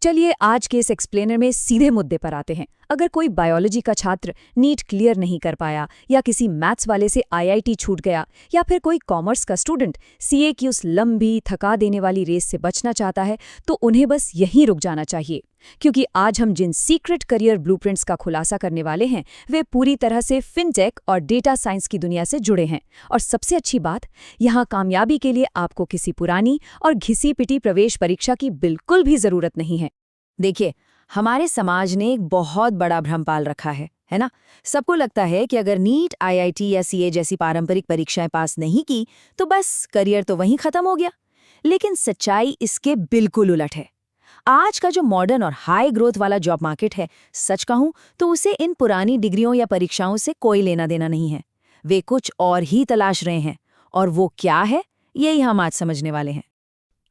चलिए आज के इस एक्सप्लेनर में सीधे मुद्दे पर आते हैं। अगर कोई बायोलॉजी का छात्र नीट क्लियर नहीं कर पाया या किसी मैथ्स वाले से आईआईटी छूट गया या फिर कोई कॉमर्स का स्टूडेंट सीए की उस लंबी थका देने वाली रेस से बचना चाहता है तो उन्हें बस यहीं रुक जाना चाहिए, क्योंकि आज हम जिन सीक्रेट करियर ब्लूप्रिंट्स का खुलासा करने वाले हैं वे पूरी तरह से फिनटेक और डेटा साइंस की दुनिया से जुड़े हैं। और सबसे अच्छी बात, यहाँ कामयाबी के लिए आपको किसी पुरानी और घिसी पिटी प्रवेश परीक्षा की बिल्कुल भी जरूरत नहीं है। देखिए, हमारे समाज ने एक बहुत बड़ा भ्रम पाल रखा है ना? सबको लगता है कि अगर नीट, आईआईटी या सीए जैसी पारंपरिक परीक्षाएं पास नहीं की तो बस करियर तो वहीं खत्म हो गया। लेकिन सच्चाई इसके बिल्कुल उलट है। आज का जो मॉडर्न और हाई ग्रोथ वाला जॉब मार्केट है, सच कहूं तो उसे इन पुरानी डिग्रियों या परीक्षाओं से कोई लेना देना नहीं है। वे कुछ और ही तलाश रहे हैं, और वो क्या है, यही हम आज समझने वाले हैं।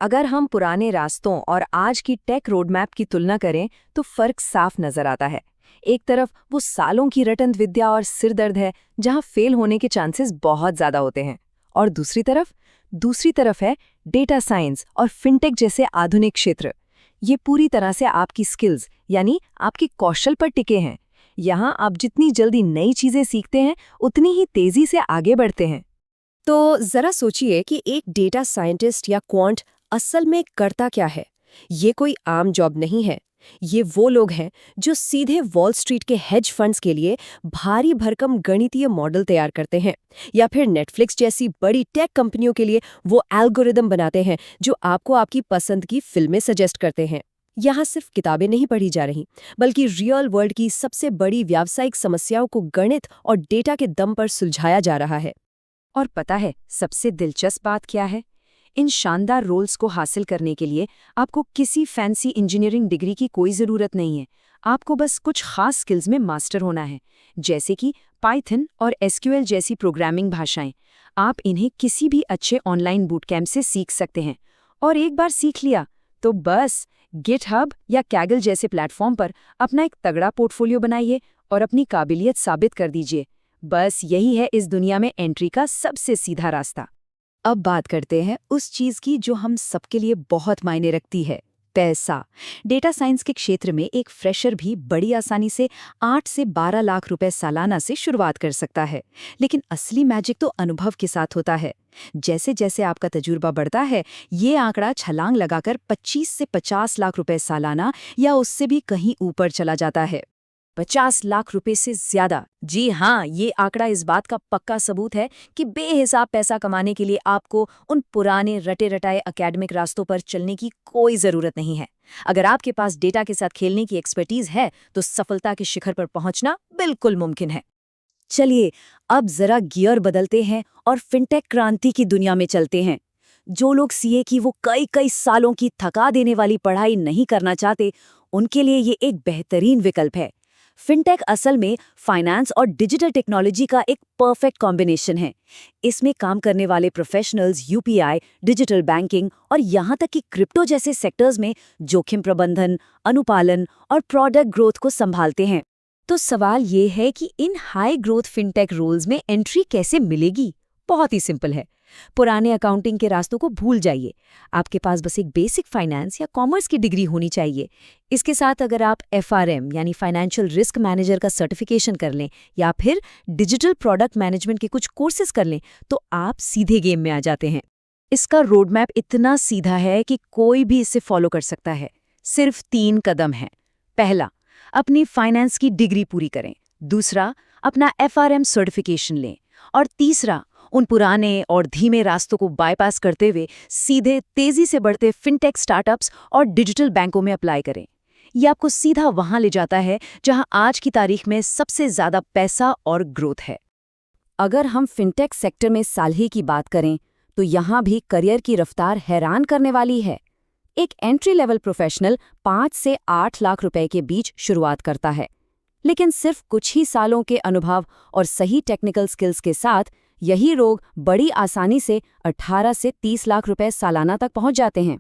अगर हम पुराने रास्तों और आज की टेक रोडमैप की तुलना करें तो फर्क साफ नजर आता है। एक तरफ वो सालों की रटन विद्या और सिरदर्द है जहां फेल होने के चांसेस बहुत ज्यादा होते हैं, और दूसरी तरफ है डेटा साइंस और फिनटेक जैसे आधुनिक क्षेत्र। ये पूरी तरह से आपकी स्किल्स यानी आपके कौशल पर टिके हैं। यहाँ आप जितनी जल्दी नई चीजें सीखते हैं उतनी ही तेजी से आगे बढ़ते हैं। तो जरा सोचिए कि एक डेटा साइंटिस्ट या क्वांट असल में करता क्या है। ये कोई आम जॉब नहीं है। ये वो लोग हैं जो सीधे वॉल स्ट्रीट के हेज फंड्स के लिए भारी भरकम गणितीय मॉडल तैयार करते हैं, या फिर नेटफ्लिक्स जैसी बड़ी टेक कंपनियों के लिए वो एल्गोरिदम बनाते हैं जो आपको आपकी पसंद की फिल्में सजेस्ट करते हैं। यहाँ सिर्फ किताबें नहीं पढ़ी जा रही, बल्कि रियल वर्ल्ड की सबसे बड़ी व्यावसायिक समस्याओं को गणित और डेटा के दम पर सुलझाया जा रहा है। और पता है सबसे दिलचस्प बात क्या है? इन शानदार रोल्स को हासिल करने के लिए आपको किसी फैंसी इंजीनियरिंग डिग्री की कोई ज़रूरत नहीं है। आपको बस कुछ खास स्किल्स में मास्टर होना है, जैसे कि पाइथन और एसक्यूएल जैसी प्रोग्रामिंग भाषाएं। आप इन्हें किसी भी अच्छे ऑनलाइन बूट कैंप से सीख सकते हैं, और एक बार सीख लिया तो बस गिटहब या कैगल जैसे प्लेटफॉर्म पर अपना एक तगड़ा पोर्टफोलियो बनाइए और अपनी काबिलियत साबित कर दीजिए। बस यही है इस दुनिया में एंट्री का सबसे सीधा रास्ता। अब बात करते हैं उस चीज की जो हम सबके लिए बहुत मायने रखती है, पैसा। डेटा साइंस के क्षेत्र में एक फ्रेशर भी बड़ी आसानी से 8 से 12 लाख रुपए सालाना से शुरुआत कर सकता है। लेकिन असली मैजिक तो अनुभव के साथ होता है। जैसे जैसे आपका तजुर्बा बढ़ता है, ये आंकड़ा छलांग लगाकर 25 से 50 लाख रुपए सालाना या उससे भी कहीं ऊपर चला जाता है। 50 लाख रुपए से ज्यादा। जी हाँ, ये आंकड़ा इस बात का पक्का सबूत है कि बेहिसाब पैसा कमाने के लिए आपको उन पुराने रटे रटाए एकेडमिक रास्तों पर चलने की कोई जरूरत नहीं है। अगर आपके पास डेटा के साथ खेलने की एक्सपर्टीज है तो सफलता के शिखर पर पहुंचना बिल्कुल मुमकिन है। चलिए अब जरा गियर बदलते हैं और फिनटेक क्रांति की दुनिया में चलते हैं। जो लोग सीए की वो कई सालों की थका देने वाली पढ़ाई नहीं करना चाहते, उनके लिए ये एक बेहतरीन विकल्प है। फिनटेक असल में फाइनेंस और डिजिटल टेक्नोलॉजी का एक परफेक्ट कॉम्बिनेशन है। इसमें काम करने वाले प्रोफेशनल्स यूपीआई, डिजिटल बैंकिंग और यहाँ तक कि क्रिप्टो जैसे सेक्टर्स में जोखिम प्रबंधन, अनुपालन और प्रोडक्ट ग्रोथ को संभालते हैं। तो सवाल ये है कि इन हाई ग्रोथ फिनटेक रोल्स में एंट्री कैसे मिलेगी? बहुत ही सिंपल है। पुराने अकाउंटिंग के रास्तों को भूल जाइए। आपके पास बस एक बेसिक फाइनेंस या कॉमर्स की डिग्री होनी चाहिए। इसके साथ अगर आप एफआरएम यानी फाइनेंशियल रिस्क मैनेजर का सर्टिफिकेशन कर लें या फिर डिजिटल प्रोडक्ट मैनेजमेंट के कुछ कोर्सेज कर लें तो आप सीधे गेम में आ जाते हैं। इसका रोडमैप इतना सीधा है कि कोई भी इसे फॉलो कर सकता है। सिर्फ 3 कदम हैं। पहला, अपनी फाइनेंस की डिग्री पूरी करें। दूसरा, अपना एफआरएम सर्टिफिकेशन लें। और तीसरा, उन पुराने और धीमे रास्तों को बाईपास करते हुए सीधे तेजी से बढ़ते फिनटेक स्टार्टअप्स और डिजिटल बैंकों में अप्लाई करें। ये आपको सीधा वहां ले जाता है जहां आज की तारीख में सबसे ज्यादा पैसा और ग्रोथ है। अगर हम फिनटेक सेक्टर में साल ही की बात करें तो यहां भी करियर की रफ्तार हैरान करने वाली है। एक एंट्री लेवल प्रोफेशनल 5 से 8 लाख रुपए के बीच शुरुआत करता है, लेकिन सिर्फ कुछ ही सालों के अनुभव और सही टेक्निकल स्किल्स के साथ यही लोग बड़ी आसानी से 18 से 30 लाख रुपए सालाना तक पहुंच जाते हैं।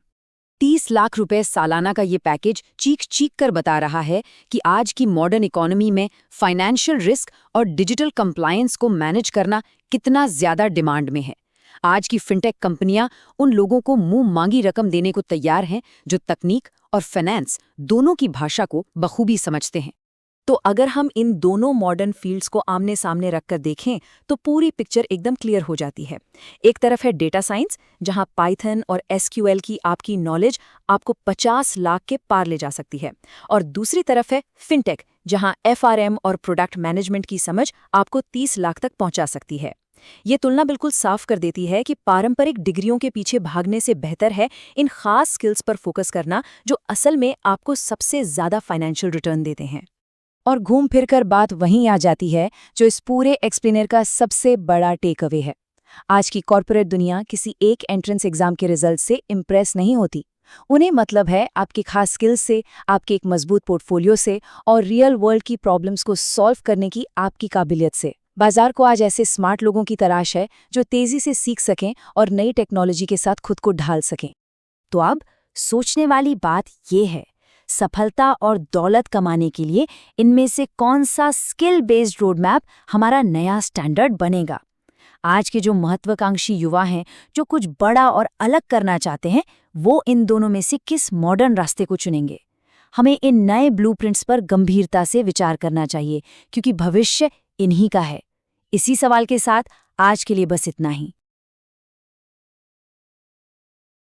30 लाख रुपए सालाना का ये पैकेज चीख कर बता रहा है कि आज की मॉडर्न इकोनॉमी में फाइनेंशियल रिस्क और डिजिटल कंप्लायंस को मैनेज करना कितना ज्यादा डिमांड में है। आज की फिनटेक कंपनियां उन लोगों को मुंह मांगी रकम देने को तैयार हैं जो तकनीक और फाइनेंस दोनों की भाषा को बखूबी समझते हैं। तो अगर हम इन दोनों मॉडर्न फील्ड्स को आमने सामने रखकर देखें तो पूरी पिक्चर एकदम क्लियर हो जाती है। एक तरफ है डेटा साइंस, जहां पाइथन और एसक्यूएल की आपकी नॉलेज आपको 50 लाख के पार ले जा सकती है, और दूसरी तरफ है फिनटेक, जहां एफआरएम और प्रोडक्ट मैनेजमेंट की समझ आपको 30 लाख तक पहुंचा सकती है। ये तुलना बिल्कुल साफ कर देती है कि पारंपरिक डिग्रियों के पीछे भागने से बेहतर है इन खास स्किल्स पर फोकस करना, जो असल में आपको सबसे ज्यादा फाइनेंशियल रिटर्न देते हैं। और घूम फिर कर बात वहीं आ जाती है जो इस पूरे एक्सप्लेनर का सबसे बड़ा टेक अवे है। आज की कॉर्पोरेट दुनिया किसी एक एंट्रेंस एग्जाम के रिजल्ट से इम्प्रेस नहीं होती। उन्हें मतलब है आपके खास स्किल्स से, आपके एक मजबूत पोर्टफोलियो से और रियल वर्ल्ड की प्रॉब्लम्स को सॉल्व करने की आपकी काबिलियत से। बाजार को आज ऐसे स्मार्ट लोगों की तलाश है जो तेजी से सीख सकें और नई टेक्नोलॉजी के साथ खुद को ढाल सकें। तो अब सोचने वाली बात ये है, सफलता और दौलत कमाने के लिए इनमें से कौन सा स्किल बेस्ड रोडमैप हमारा नया स्टैंडर्ड बनेगा? आज के जो महत्वाकांक्षी युवा हैं, जो कुछ बड़ा और अलग करना चाहते हैं, वो इन दोनों में से किस मॉडर्न रास्ते को चुनेंगे? हमें इन नए ब्लूप्रिंट्स पर गंभीरता से विचार करना चाहिए, क्योंकि भविष्य इन्हीं का है। इसी सवाल के साथ आज के लिए बस इतना ही।